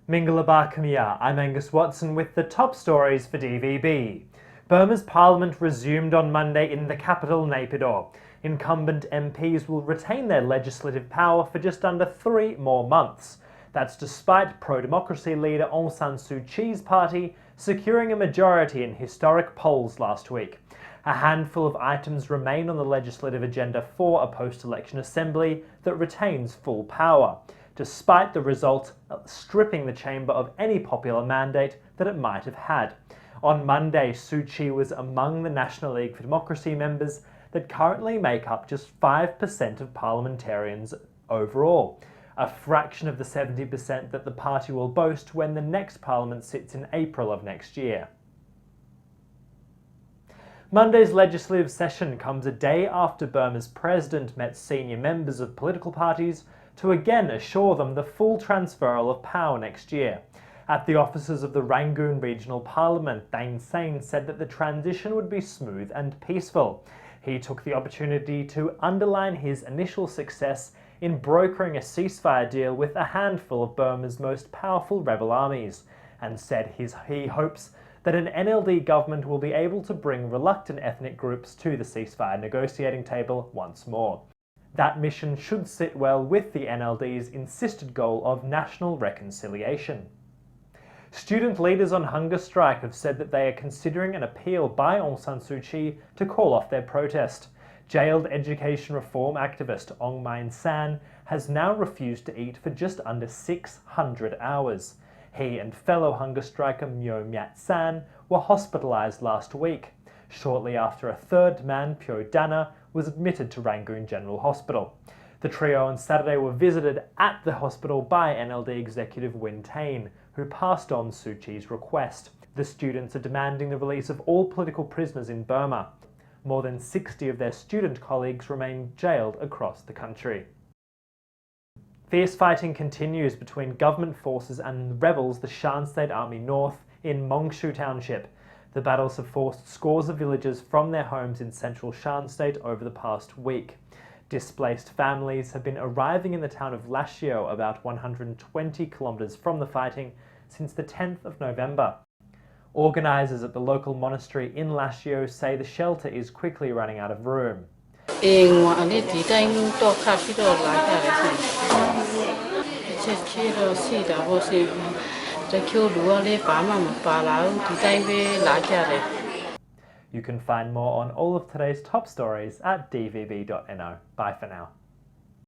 Mingala Kamia, I'm Angus Watson with the top stories for DVB. Burma's parliament resumed on Monday in the capital, Naypyidaw. Incumbent MPs will retain their legislative power for just under 3 more months. That's despite pro-democracy leader Aung San Suu Kyi's party securing a majority in historic polls last week. A handful of items remain on the legislative agenda for a post-election assembly that retains full power, despite the result stripping the chamber of any popular mandate that it might have had. On Monday, Suu Kyi was among the National League for Democracy members that currently make up just 5% of parliamentarians overall, a fraction of the 70% that the party will boast when the next parliament sits in April of next year. Monday's legislative session comes a day after Burma's president met senior members of political parties to again assure them the full transferal of power next year. At the offices of the Rangoon Regional Parliament, Thein Sein said that the transition would be smooth and peaceful. He took the opportunity to underline his initial success in brokering a ceasefire deal with a handful of Burma's most powerful rebel armies, and said he hopes that an NLD government will be able to bring reluctant ethnic groups to the ceasefire negotiating table once more. That mission should sit well with the NLD's insisted goal of national reconciliation. Student leaders on hunger strike have said that they are considering an appeal by Aung San Suu Kyi to call off their protest. Jailed education reform activist Thein Sein has now refused to eat for just under 600 hours. He and fellow hunger striker Myo Myat San were hospitalised last week, shortly after a third man, Pyo Dana, was admitted to Rangoon General Hospital. The trio on Saturday were visited at the hospital by NLD executive Thein, who passed on Suu Kyi's request. The students are demanding the release of all political prisoners in Burma. More than 60 of their student colleagues remain jailed across the country. Fierce fighting continues between government forces and rebels, the Shan State Army North, in Mongshu Township. The battles have forced scores of villagers from their homes in central Shan State over the past week. Displaced families have been arriving in the town of Lashio, about 120 kilometres from the fighting, since the 10th of November. Organisers at the local monastery in Lashio say the shelter is quickly running out of room. You can find more on all of today's top stories at dvb.no. Bye for now.